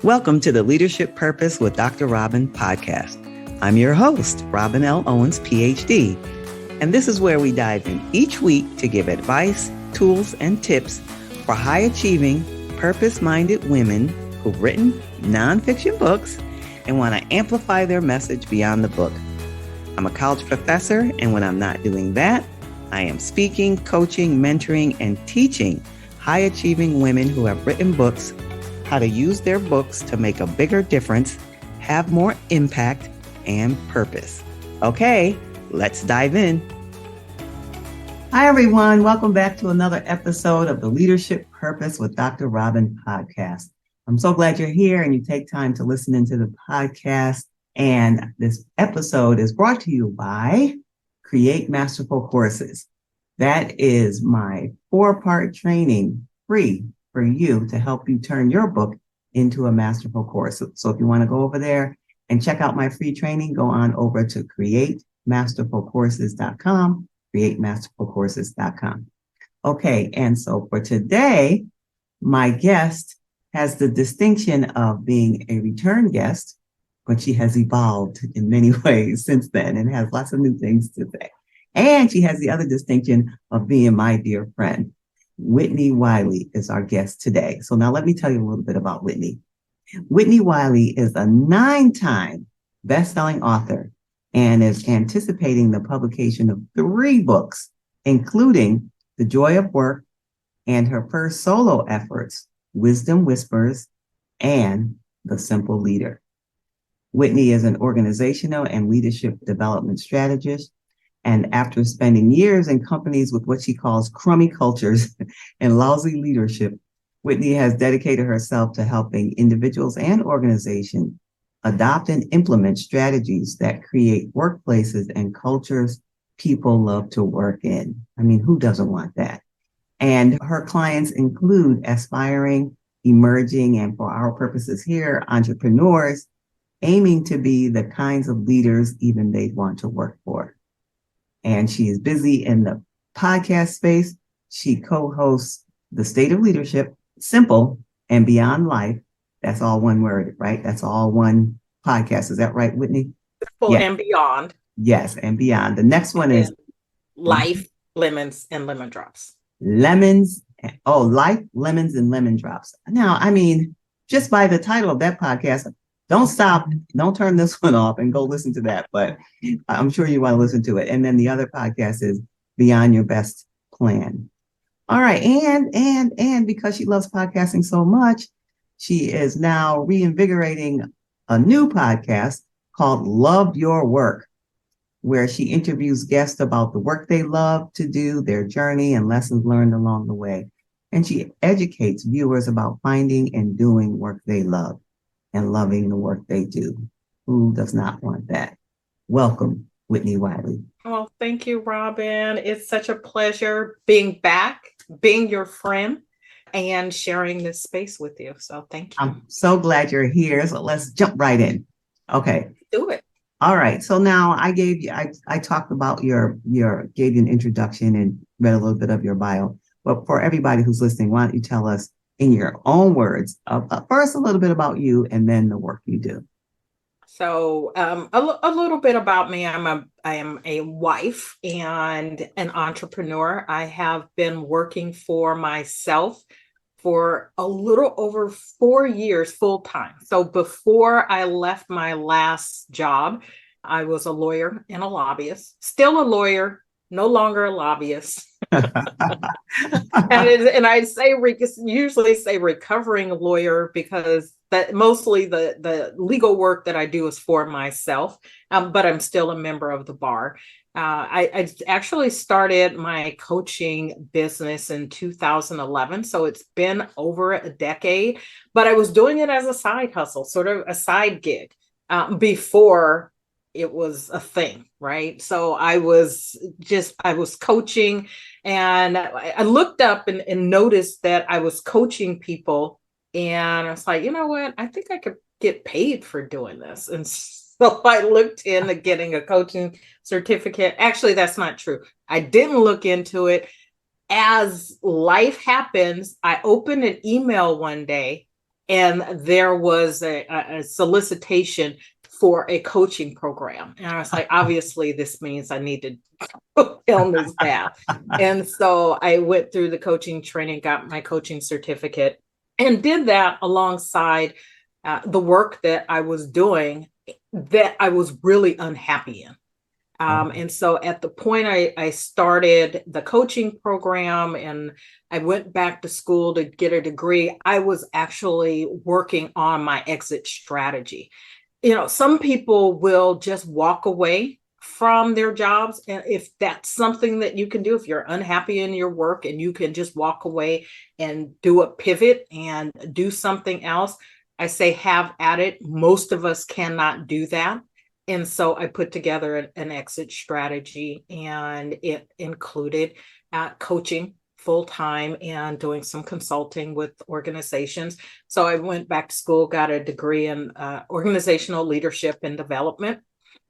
Welcome to the Leadership Purpose with Dr. Robin podcast. I'm your host, Robin L. Owens, PhD, and this is where we dive in each week to give advice, tools, and tips for high-achieving, purpose-minded women who've written nonfiction books and want to amplify their message beyond the book. I'm a college professor, and when I'm not doing that, I am speaking, coaching, mentoring, and teaching high-achieving women who have written books how to use their books to make a bigger difference, have more impact, and purpose. Okay, let's dive in. Hi, everyone. Welcome back to another episode of the Leadership Purpose with Dr. Robin podcast. I'm so glad you're here and you take time to listen into the podcast. And this episode is brought to you by Create Masterful Courses. That is my 4-part training, free for you to help you turn your book into a masterful course. So if you want to go over there and check out my free training, go on over to createmasterfulcourses.com, createmasterfulcourses.com. Okay, and so for today, my guest has the distinction of being a return guest, but she has evolved in many ways since then and has lots of new things to say. And she has the other distinction of being my dear friend. Whitnie Wiley is our guest today. So now let me tell you a little bit about Whitnie. Whitnie Wiley is a 9-time best-selling author and is anticipating the publication of 3 books, including The Joy of Work and her first solo efforts, Wisdom Whispers and The Simple Leader. Whitnie is an organizational and leadership development strategist. And after spending years in companies with what she calls crummy cultures and lousy leadership, Whitnie has dedicated herself to helping individuals and organizations adopt and implement strategies that create workplaces and cultures people love to work in. I mean, who doesn't want that? And her clients include aspiring, emerging, and for our purposes here, entrepreneurs aiming to be the kinds of leaders even they'd want to work for. And she is busy in the podcast space. She co-hosts The State of Leadership, Simple and Beyond Life. That's all one word, right? That's all one podcast. Is that right, Whitnie? Simple and Beyond. Yes, and Beyond. The next one is Life, Lemons, and Lemon Drops. Lemons. Life, Lemons, and Lemon Drops. Now, I mean, just by the title of that podcast, don't stop. Don't turn this one off and go listen to that. But I'm sure you want to listen to it. And then the other podcast is Beyond Your Best Plan. All right. And because she loves podcasting so much, she is now reinvigorating a new podcast called Love Your Work, where she interviews guests about the work they love to do, their journey, and lessons learned along the way. And she educates viewers about finding and doing work they love and loving the work they do. Who does not want that? Welcome, Whitnie Wiley. Oh, thank you, Robin. It's such a pleasure being back, being your friend, and sharing this space with you. So thank you. I'm so glad you're here. So let's jump right in. Okay. Do it. All right. So now I talked about gave you an introduction and read a little bit of your bio. But for everybody who's listening, why don't you tell us in your own words, first a little bit about you and then the work you do. So a little bit about me. I am a wife and an entrepreneur. I have been working for myself for a little over 4 years full time. So before I left my last job, I was a lawyer and a lobbyist, still a lawyer, no longer a lobbyist. and I usually say recovering lawyer because that mostly the legal work that I do is for myself, but I'm still a member of the bar. I actually started my coaching business in 2011, so it's been over a decade, but I was doing it as a side hustle, sort of a side gig before it was a thing, right? So I was coaching, and I looked up and noticed that I was coaching people, and I was like, you know what? I think I could get paid for doing this. And so I looked into getting a coaching certificate. Actually, that's not true. I didn't look into it. As life happens, I opened an email one day and there was a solicitation for a coaching program. And I was like, obviously, this means I need to film this bath. And so I went through the coaching training, got my coaching certificate, and did that alongside the work that I was doing that I was really unhappy in. And so at the point I started the coaching program and I went back to school to get a degree, I was actually working on my exit strategy. You know, some people will just walk away from their jobs. And if that's something that you can do, if you're unhappy in your work and you can just walk away and do a pivot and do something else, I say have at it. Most of us cannot do that. And so I put together an exit strategy, and it included coaching full time and doing some consulting with organizations. So I went back to school, got a degree in organizational leadership and development.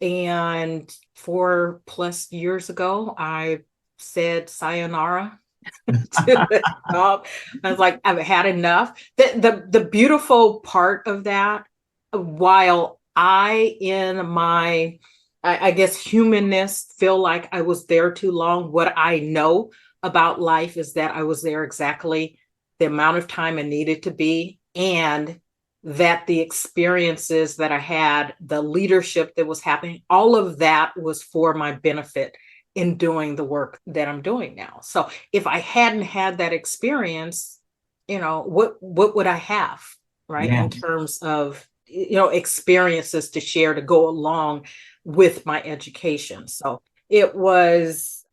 And 4+ years ago, I said sayonara to the job. I was like, I've had enough. The beautiful part of that, while I, in my, I guess, humanness, feel like I was there too long, what I know about life is that I was there exactly the amount of time I needed to be, and that the experiences that I had, the leadership that was happening, all of that was for my benefit in doing the work that I'm doing now. So if I hadn't had that experience, you know, what would I have, right? Yeah. In terms of, you know, experiences to share to go along with my education. So it was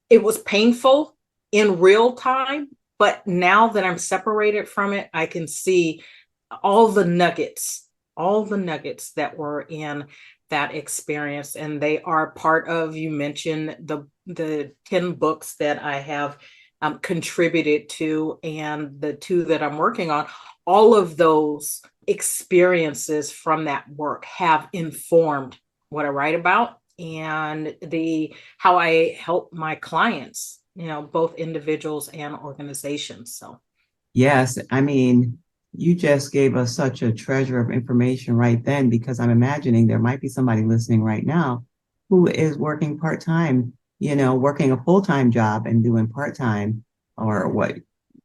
painful in real time, but now that I'm separated from it, I can see all the nuggets that were in that experience. And they are part of, you mentioned the 10 books that I have contributed to, and the 2 that I'm working on. All of those experiences from that work have informed what I write about and how I help my clients, you know, both individuals and organizations. So Yes, I mean, you just gave us such a treasure of information right then, because I'm imagining there might be somebody listening right now who is working part-time, working a full-time job and doing part-time, or what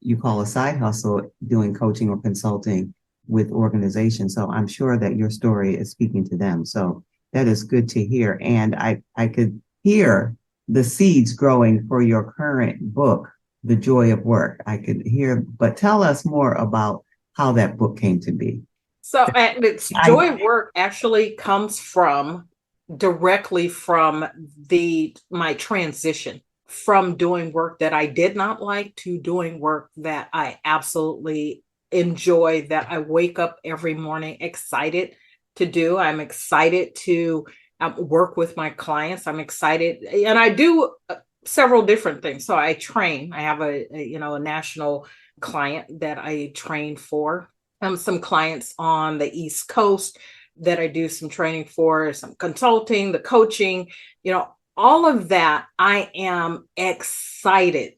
you call a side hustle, doing coaching or consulting with organizations. So I'm sure that your story is speaking to them. So that is good to hear. And I could hear the seeds growing for your current book, The Joy of Work. I could hear, but tell us more about how that book came to be. So it's Joy of Work actually comes directly from my transition from doing work that I did not like to doing work that I absolutely enjoy, that I wake up every morning excited to do. I'm excited to work with my clients. I'm excited, and I do several different things. So I train. I have a national client that I train for. Some clients on the East Coast that I do some training for, some consulting, the coaching, all of that. I am excited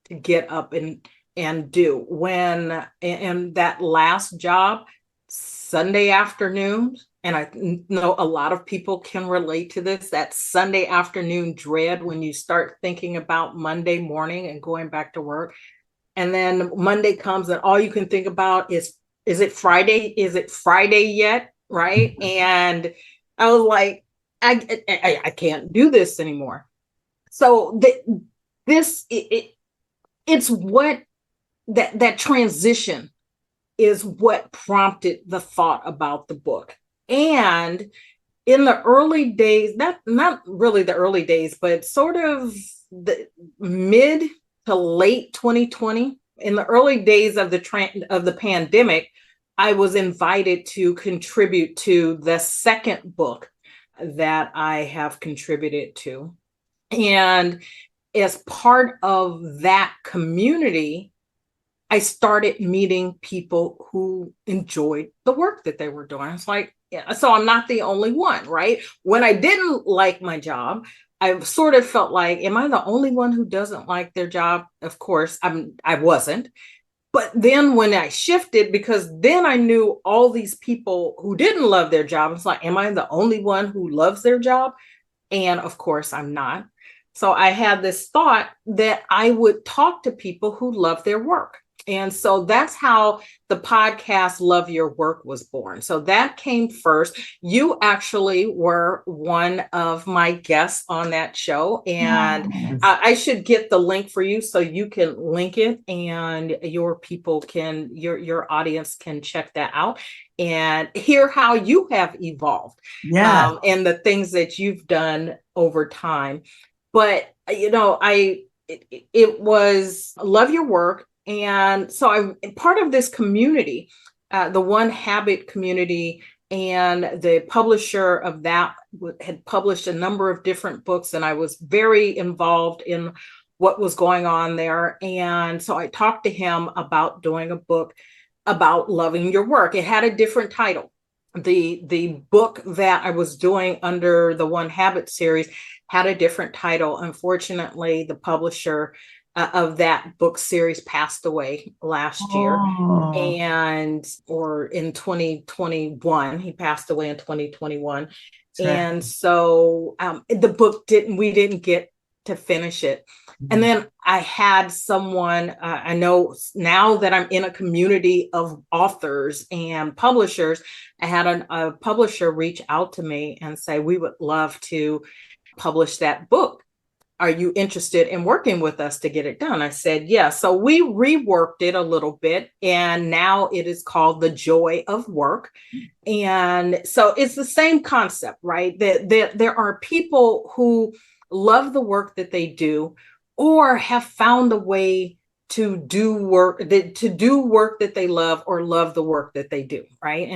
to get up and do. When in that last job, Sunday afternoon, and I know a lot of people can relate to this, that Sunday afternoon dread when you start thinking about Monday morning and going back to work. And then Monday comes and all you can think about is it Friday? Is it Friday yet? Right. And I was like, I can't do this anymore. So it's what that transition is what prompted the thought about the book. And in the early days, not really the early days, but sort of the mid to late 2020, in the early days of the pandemic, I was invited to contribute to the second book that I have contributed to. And as part of that community, I started meeting people who enjoyed the work that they were doing. It's like, so I'm not the only one, right? When I didn't like my job, I sort of felt like, am I the only one who doesn't like their job? Of course, I wasn't. But then when I shifted, because then I knew all these people who didn't love their job, it's like, am I the only one who loves their job? And of course, I'm not. So I had this thought that I would talk to people who love their work. And so that's how the podcast Love Your Work was born. So that came first. You actually were one of my guests on that show. And Yes. I should get the link for you so you can link it and your people can, your audience can check that out and hear how you have evolved Yes. and the things that you've done over time. But, it was Love Your Work. And so I'm part of this community, the One Habit community, and the publisher of that had published a number of different books, and I was very involved in what was going on there. And so I talked to him about doing a book about loving your work. It had a different title. The book that I was doing under the One Habit series had a different title. Unfortunately, the publisher of that book series passed away last year, or in 2021. He passed away in 2021. And so the book we didn't get to finish it. And then I had someone, I know now that I'm in a community of authors and publishers, I had a publisher reach out to me and say, we would love to publish that book. Are you interested in working with us to get it done? I said, yeah. So we reworked it a little bit, and now it is called The Joy of Work. And so it's the same concept, right? That there are people who love the work that they do, or have found a way to do work that they love, or love the work that they do, right?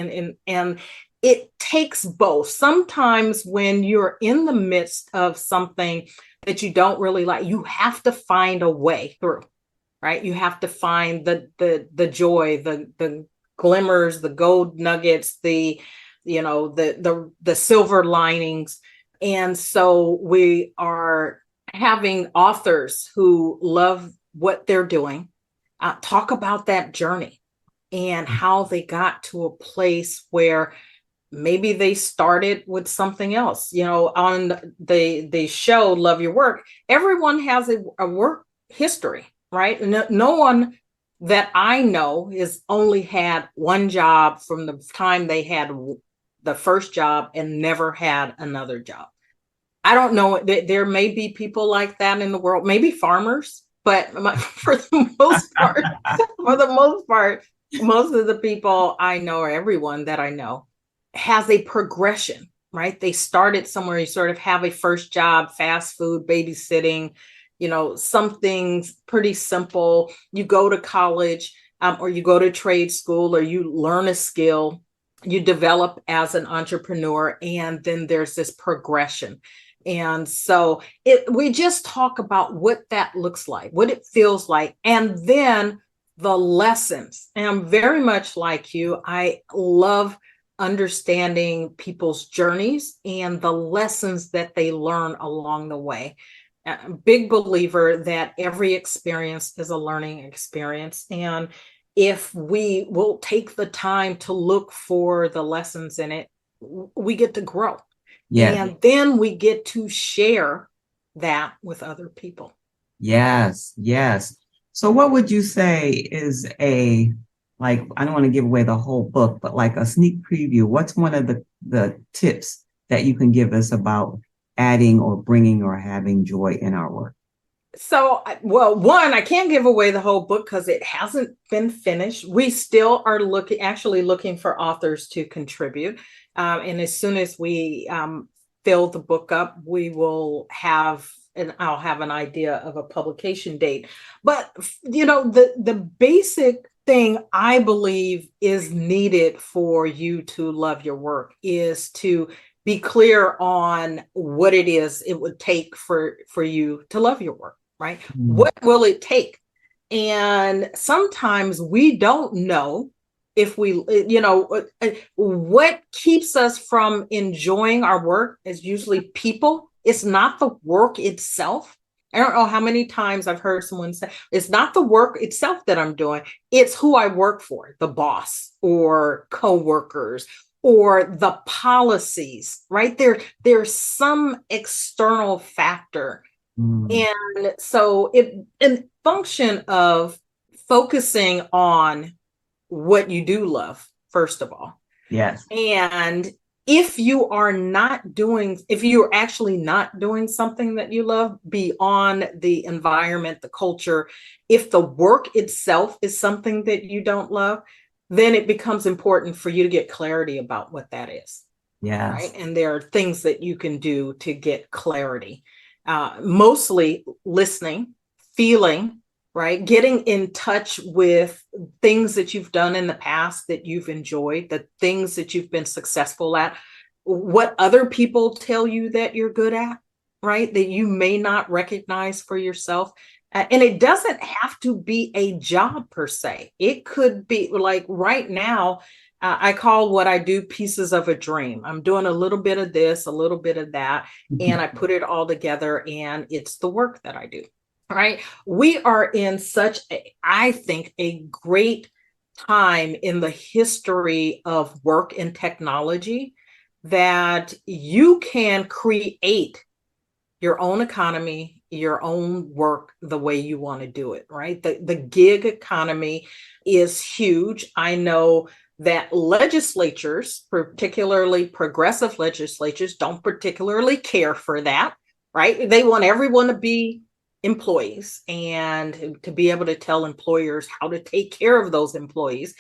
And it takes both. Sometimes when you're in the midst of something that you don't really like, you have to find a way through, right? You have to find the joy, the glimmers, the gold nuggets, the silver linings. And so we are having authors who love what they're doing talk about that journey and how they got to a place where maybe they started with something else. On the show Love Your Work, everyone has a work history, right? No one that I know has only had one job from the time they had the first job and never had another job. I don't know. There may be people like that in the world, maybe farmers, but for the most part, most of the people I know, or everyone that I know, has a progression, right? They started somewhere. You sort of have a first job, fast food, babysitting, something pretty simple. You go to college, or you go to trade school, or you learn a skill, you develop as an entrepreneur, and then there's this progression. And so we just talk about what that looks like, what it feels like, and then the lessons. And I'm very much like you. I love understanding people's journeys and the lessons that they learn along the way. Big believer that every experience is a learning experience. And if we will take the time to look for the lessons in it, we get to grow. Yes. And then we get to share that with other people. Yes, yes. So what would you say is I don't want to give away the whole book, but like a sneak preview, what's one of the tips that you can give us about adding or bringing or having joy in our work? So, well, one, I can't give away the whole book because it hasn't been finished. We still are looking for authors to contribute. And as soon as we fill the book up, we will have, and I'll have an idea of a publication date. But, the basic thing I believe is needed for you to love your work is to be clear on what it is it would take for you to love your work, right? Mm-hmm. What will it take? And sometimes we don't know if we, what keeps us from enjoying our work is usually people. It's not the work itself. I don't know how many times I've heard someone say, it's not the work itself that I'm doing, it's who I work for, the boss or coworkers or the policies, right? There's some external factor. Mm, And so in function of focusing on what you do love, first of all. yes. And if you're actually not doing something that you love beyond the environment, the culture, if the work itself is something that you don't love, then it becomes important for you to get clarity about what that is. Yes. Right. And there are things that you can do to get clarity, mostly listening, feeling, right? Getting in touch with things that you've done in the past that you've enjoyed, the things that you've been successful at, what other people tell you that you're good at, right? That you may not recognize for yourself. And it doesn't have to be a job per se. It could be like right now, I call what I do pieces of a dream. I'm doing a little bit of this, a little bit of that, and I put it all together, and it's the work that I do. Right. We are in such I think, a great time in the history of work and technology that you can create your own economy, your own work the way you want to do it, right? The gig economy is huge. I know that legislatures, particularly progressive legislatures, don't particularly care for that, right? They want everyone to be employees and to be able to tell employers how to take care of those employees.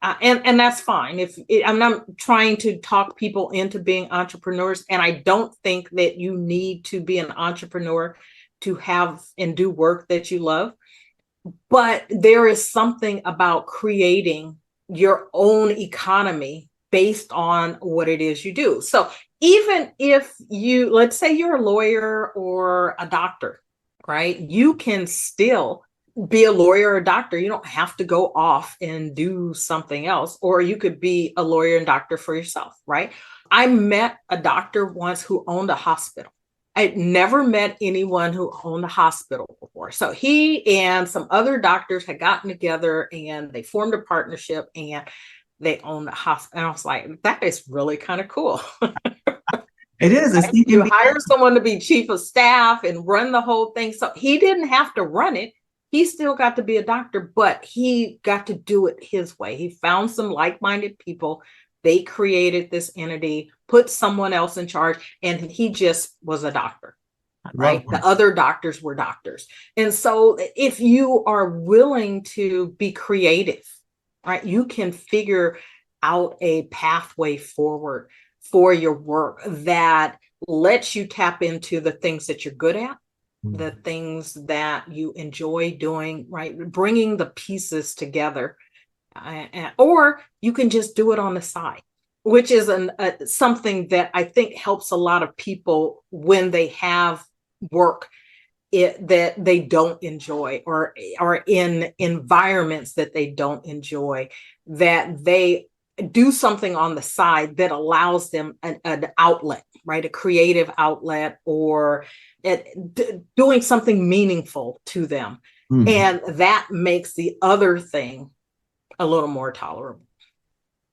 And that's fine. I'm not trying to talk people into being entrepreneurs, and I don't think that you need to be an entrepreneur to have and do work that you love. But there is something about creating your own economy based on what it is you do. So even if let's say you're a lawyer or a doctor, right? You can still be a lawyer or a doctor. You don't have to go off and do something else, or you could be a lawyer and doctor for yourself, right? I met a doctor once who owned a hospital. I'd never met anyone who owned a hospital before. So he and some other doctors had gotten together and they formed a partnership and they owned a hospital. And I was like, that is really kind of cool. It is. It's You hire someone to be chief of staff and run the whole thing. So he didn't have to run it. He still got to be a doctor, but he got to do it his way. He found some like-minded people. They created this entity, put someone else in charge, and he just was a doctor, right? The other doctors were doctors. And so if you are willing to be creative, right, you can figure out a pathway forward for your work that lets you tap into the things that you're good at, the things that you enjoy doing, right? Bringing the pieces together. Or you can just do it on the side, which is something that I think helps a lot of people when they have work that they don't enjoy or are in environments that they don't enjoy, that they do something on the side that allows them an outlet, right? A creative outlet, or doing something meaningful to them. Mm-hmm. And that makes the other thing a little more tolerable.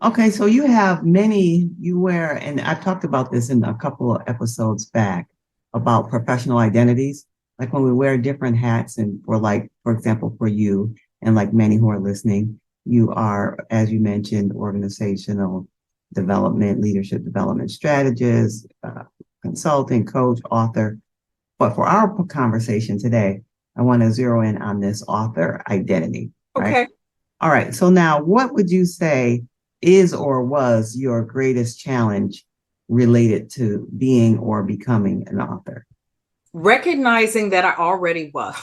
Okay, so you have you wear, and I talked about this in a couple of episodes back about professional identities, like when we wear different hats, and for example, for you and like many who are listening, you are, as you mentioned, organizational development, leadership development strategist, consultant, coach, author. But for our conversation today, I want to zero in on this author identity. Right? Okay. All right. So now what would you say is or was your greatest challenge related to being or becoming an author? Recognizing that I already was.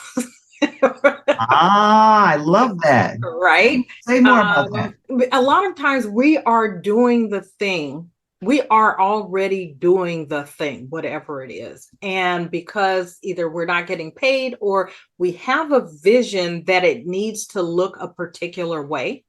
I love that. Right? Say more about that. A lot of times we are doing the thing. We are already doing the thing, whatever it is. And because either we're not getting paid or we have a vision that it needs to look a particular way,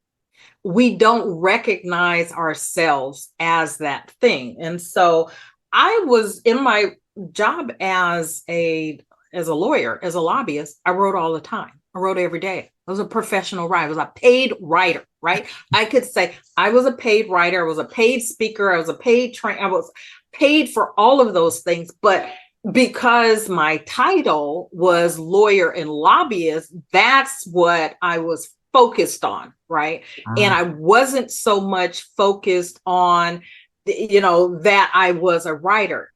we don't recognize ourselves as that thing. And so I was in my job as a as a lawyer, as a lobbyist, I wrote all the time. I wrote every day. I was a professional writer. I was a paid writer, right? I could say I was a paid writer. I was a paid speaker. I was a paid trainer. I was paid for all of those things. But because my title was lawyer and lobbyist, that's what I was focused on, right? And I wasn't so much focused on, that I was a writer.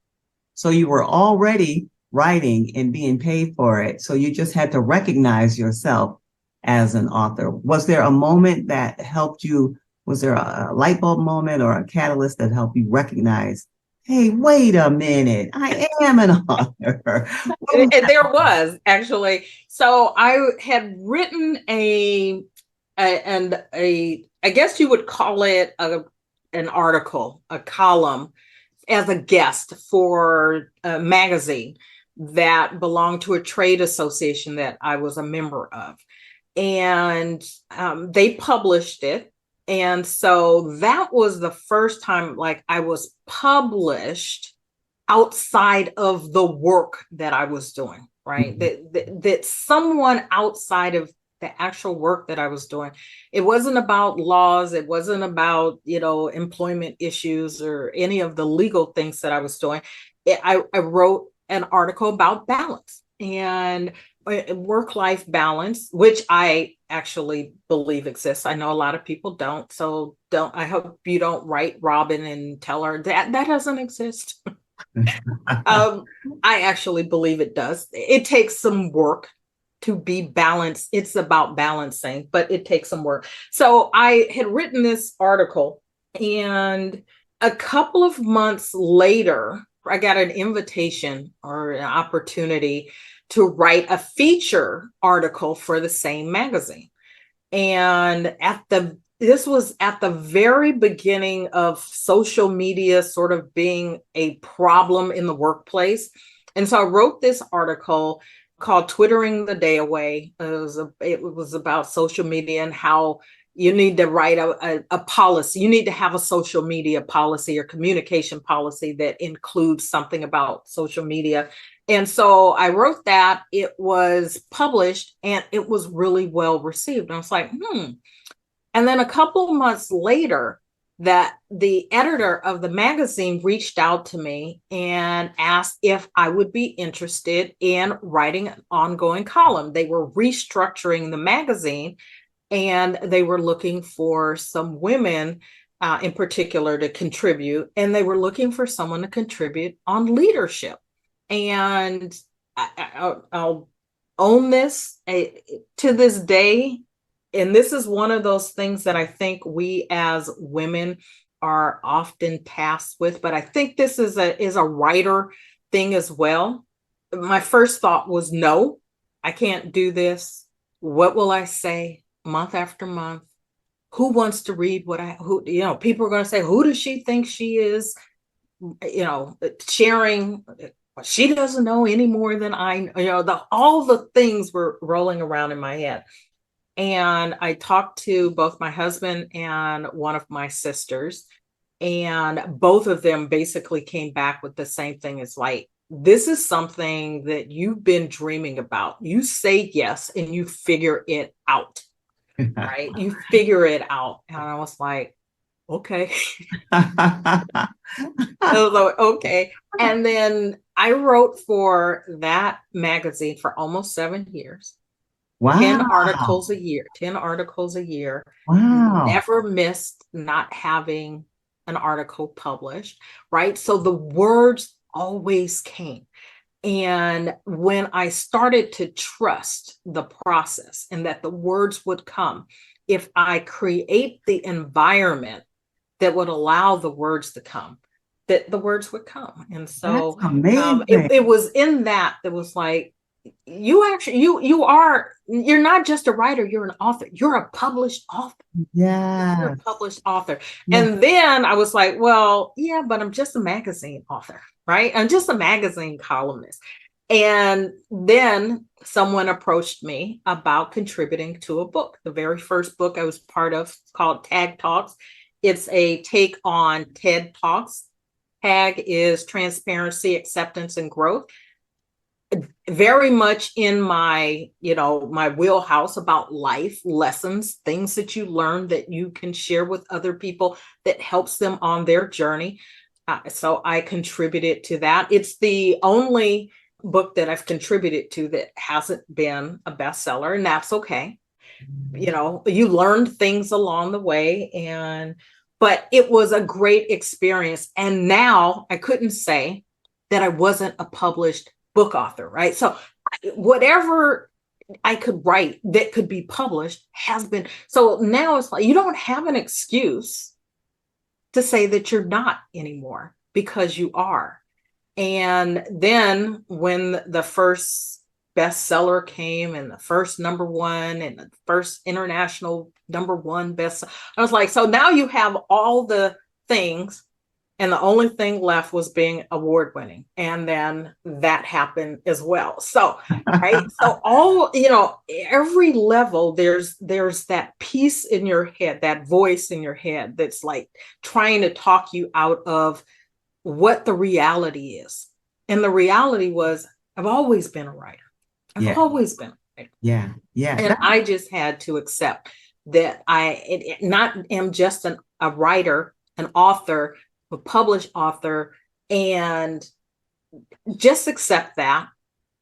So you were already writing and being paid for it. So you just had to recognize yourself as an author. Was there a moment that helped you? Was there a light bulb moment or a catalyst that helped you recognize, hey, wait a minute, I am an author? There was actually. So I had written I guess you would call it an article, a column, as a guest for a magazine that belonged to a trade association that I was a member of. And they published it. And so that was the first time like I was published outside of the work that I was doing, right? That someone outside of the actual work that I was doing. It wasn't about laws. It wasn't about, employment issues or any of the legal things that I was doing. I wrote an article about balance and work-life balance, which I actually believe exists. I know a lot of people don't. So I hope you don't write Robin and tell her that doesn't exist. I actually believe it does. It takes some work to be balanced. It's about balancing, but it takes some work. So I had written this article, and a couple of months later, I got an invitation or an opportunity to write a feature article for the same magazine. And this was at the very beginning of social media sort of being a problem in the workplace. And so I wrote this article called Twittering the Day Away. It was about social media and how you need to write a policy. You need to have a social media policy or communication policy that includes something about social media. And so I wrote that. It was published and it was really well received. And I was like, And then a couple of months later, that the editor of the magazine reached out to me and asked if I would be interested in writing an ongoing column. They were restructuring the magazine and they were looking for some women in particular to contribute. And they were looking for someone to contribute on leadership. And I'll own this to this day. And this is one of those things that I think we as women are often tasked with, but I think this is a writer thing as well. My first thought was, no, I can't do this. What will I say month after month? Who wants to read people are going to say, who does she think she is? Sharing, she doesn't know any more than I, all the things were rolling around in my head. And I talked to both my husband and one of my sisters, and both of them basically came back with the same thing. It's like, this is something that you've been dreaming about. You say yes and you figure it out, right? You figure it out. And I was like, okay. I was like, okay. And then I wrote for that magazine for almost 7 years. Wow. 10 articles a year. Wow. Never missed not having an article published, right? So the words always came. And when I started to trust the process and that the words would come, if I create the environment that would allow the words to come, that the words would come. And so it was in that was like, you're not just a writer, you're an author, you're a published author. Yeah. You're a published author. Yeah. And then I was like, well, yeah, but I'm just a magazine author, right? I'm just a magazine columnist. And then someone approached me about contributing to a book. The very first book I was part of called Tag Talks. It's a take on TED Talks. TAG is transparency, acceptance, and growth. very much in my, my wheelhouse about life lessons, things that you learn that you can share with other people that helps them on their journey. So I contributed to that. It's the only book that I've contributed to that hasn't been a bestseller, and that's okay. You learned things along the way, but it was a great experience. And now I couldn't say that I wasn't a published book author, right? So whatever I could write that could be published has been. So now it's like, you don't have an excuse to say that you're not anymore, because you are. And then when the first bestseller came, and the first #1 and the first international #1 bestseller, I was like, so now you have all the things, and the only thing left was being award winning. And then that happened as well. So, right. So every level, there's that piece in your head, that voice in your head that's like trying to talk you out of what the reality is. And the reality was, I've always been a writer. I've always been a writer. Yeah. And I just had to accept that I not am just a writer, an author, a published author, and just accept that,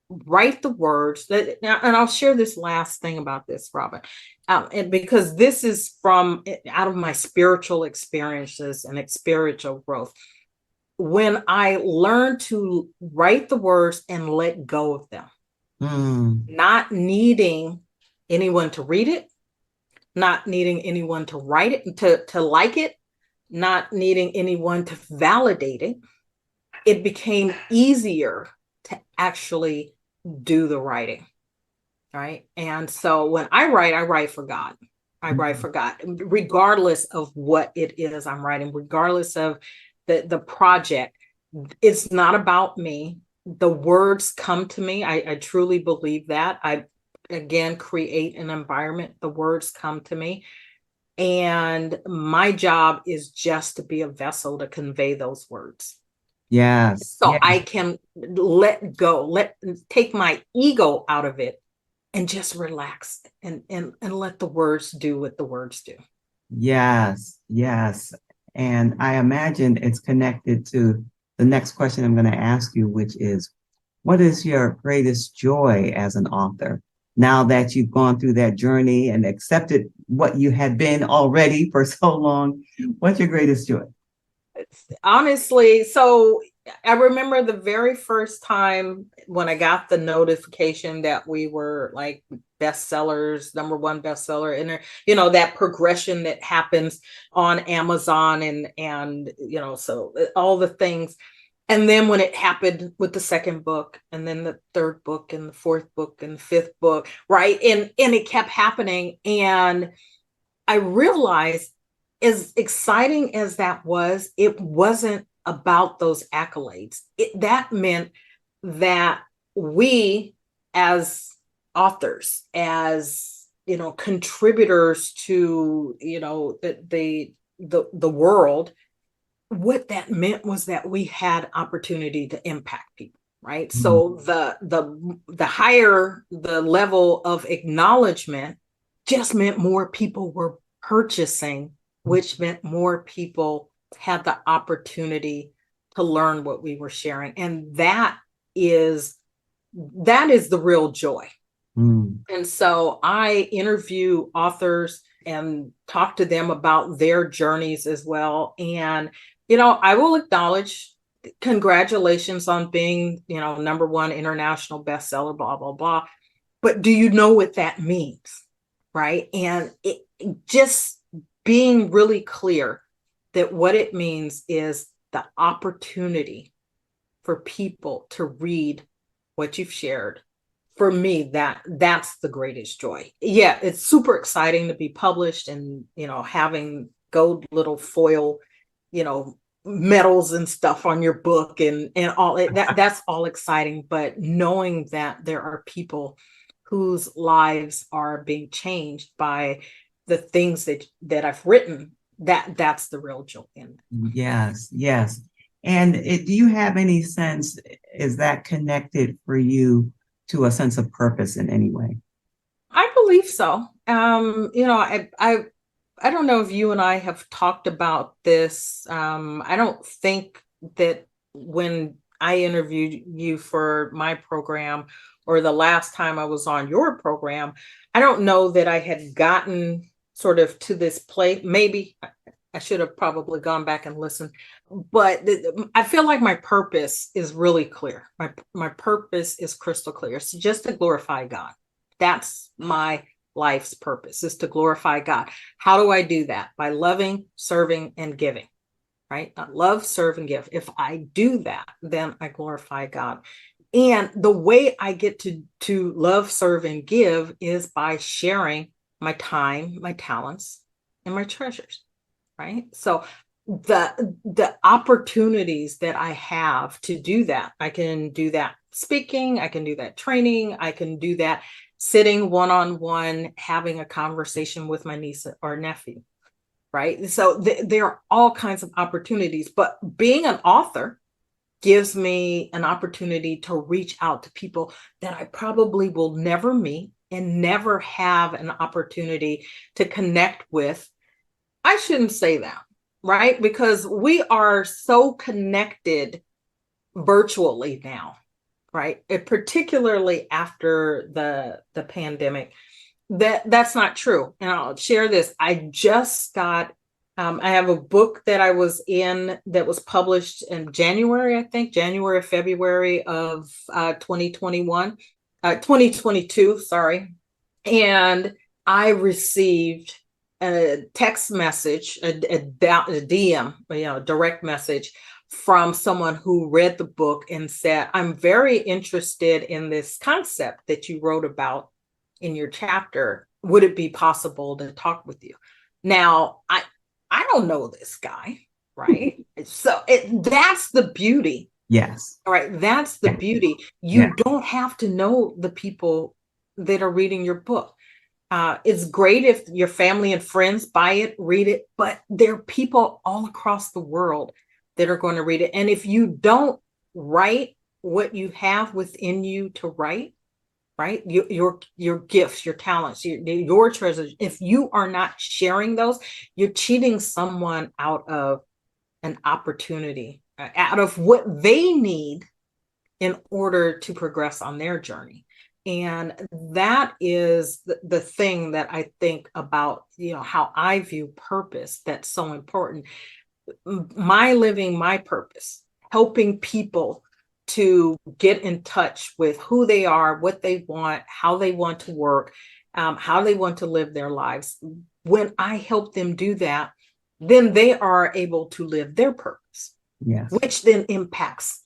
write the words that, and I'll share this last thing about this, Robin, and because this is from out of my spiritual experiences and spiritual growth. When I learned to write the words and let go of them, not needing anyone to read it, not needing anyone to write it, to like it, not needing anyone to validate it, it became easier to actually do the writing, right? And so when I write for God. I write for God, regardless of what it is I'm writing, regardless of the project. It's not about me. The words come to me. I truly believe that. I, again, create an environment. The words come to me. And my job is just to be a vessel to convey those words. Yes. So I can let go, take my ego out of it and just relax and let the words do what the words do. Yes. Yes. And I imagine it's connected to the next question I'm going to ask you, which is, what is your greatest joy as an author? Now that you've gone through that journey and accepted what you had been already for so long, what's your greatest joy? Honestly, so I remember the very first time when I got the notification that we were like bestsellers, #1 bestseller, and that progression that happens on Amazon and so all the things. And then when it happened with the second book, and then the third book, and the fourth book, and the fifth book, right? And it kept happening. And I realized, as exciting as that was, it wasn't about those accolades. That meant that we, as authors, as contributors to the world, what that meant was that we had opportunity to impact people, right? Mm-hmm. So the higher the level of acknowledgement just meant more people were purchasing, which meant more people had the opportunity to learn what we were sharing. And that is the real joy. And so I interview authors and talk to them about their journeys as well. And I will acknowledge, congratulations on being, #1 international bestseller, blah, blah, blah. But do you know what that means? Right. And it just being really clear that what it means is the opportunity for people to read what you've shared. For me, that's the greatest joy. Yeah, it's super exciting to be published and, having gold little foil, medals and stuff on your book and all that's all exciting. But knowing that there are people whose lives are being changed by the things that I've written, that's the real joy in it. Yes, yes. And do you have any sense, is that connected for you to a sense of purpose in any way? I believe so. I don't know if you and I have talked about this. I don't think that when I interviewed you for my program or the last time I was on your program, I don't know that I had gotten sort of to this place. Maybe I should have probably gone back and listened, but I feel like my purpose is really clear. My purpose is crystal clear. It's just to glorify God. That's my life's purpose, is to glorify God. How do I do that? By loving, serving, and giving, right? Love, serve, and give. If I do that, then I glorify God. And the way I get to love, serve, and give is by sharing my time, my talents, and my treasures, right? So the opportunities that I have to do that, I can do that speaking, I can do that training, I can do that sitting one-on-one, having a conversation with my niece or nephew, right? So there are all kinds of opportunities, but being an author gives me an opportunity to reach out to people that I probably will never meet and never have an opportunity to connect with. I shouldn't say that, right? Because we are so connected virtually now, right? Particularly after the pandemic, that's not true. And I'll share this. I just got, I have a book that I was in that was published in January, I think, January, February of 2022, sorry. And I received a text message, a DM, direct message from someone who read the book and said, I'm very interested in this concept that you wrote about in your chapter. Would it be possible to talk with you? Now, I don't know this guy, right? So that's the beauty. Yes. All right. That's the beauty. You don't have to know the people that are reading your book. It's great if your family and friends buy it, read it, but there are people all across the world that are going to read it. And if you don't write what you have within you to write, right? Your gifts, your talents, your treasures, if you are not sharing those, you're cheating someone out of an opportunity, out of what they need in order to progress on their journey. And that is the thing that I think about, how I view purpose, that's so important. My living my purpose, helping people to get in touch with who they are, what they want, how they want to work, how they want to live their lives. When I help them do that, then they are able to live their purpose, which then impacts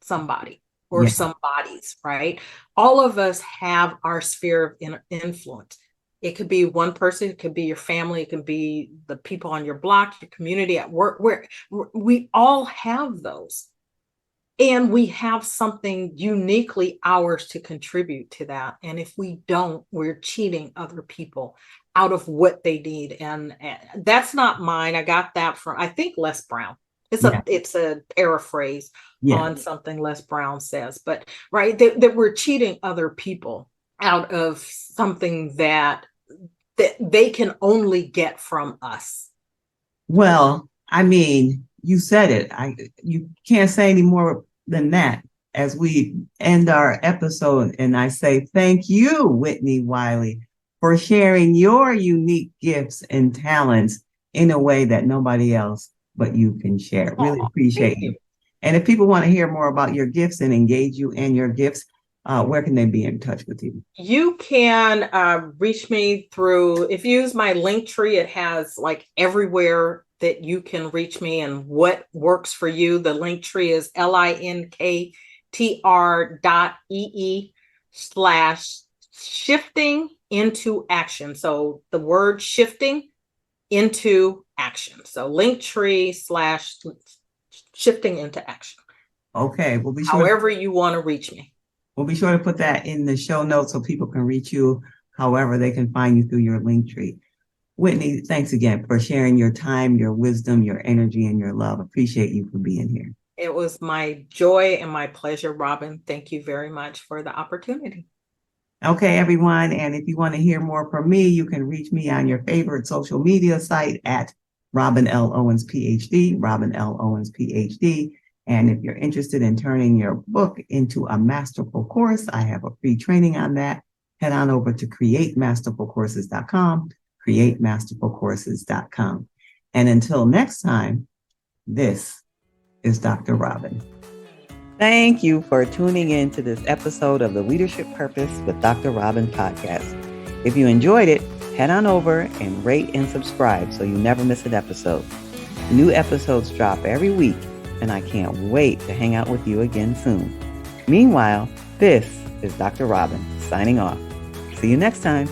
somebody or somebody's, right? All of us have our sphere of influence. It could be one person, it could be your family, it could be the people on your block, your community, at work, where we all have those. And we have something uniquely ours to contribute to that. And if we don't, we're cheating other people out of what they need. And that's not mine. I got that from, I think, Les Brown. It's a paraphrase on something Les Brown says, but right, that we're cheating other people out of something that they can only get from us. Well, I mean, you said it. You can't say any more than that as we end our episode. And I say thank you, Whitnie Wiley, for sharing your unique gifts and talents in a way that nobody else but you can share. Really appreciate you. And if people want to hear more about your gifts and engage you and your gifts, where can they be in touch with you? You can reach me through, if you use my link tree, it has like everywhere that you can reach me and what works for you. The link tree is linktr.ee/shifting into action. So the word shifting into action. So linktree/shifting into action. Okay. We'll be sure. However you want to reach me. We'll be sure to put that in the show notes so people can reach you however they can find you through your link tree. Whitnie, thanks again for sharing your time, your wisdom, your energy, and your love. Appreciate you for being here. It was my joy and my pleasure, Robin. Thank you very much for the opportunity. Okay, everyone. And if you want to hear more from me, you can reach me on your favorite social media site at Robin L. Owens, PhD, Robin L. Owens, PhD. And if you're interested in turning your book into a masterful course, I have a free training on that. Head on over to createmasterfulcourses.com, createmasterfulcourses.com. And until next time, this is Dr. Robin. Thank you for tuning in to this episode of the Leadership Purpose with Dr. Robin podcast. If you enjoyed it, head on over and rate and subscribe so you never miss an episode. New episodes drop every week, and I can't wait to hang out with you again soon. Meanwhile, this is Dr. Robin signing off. See you next time.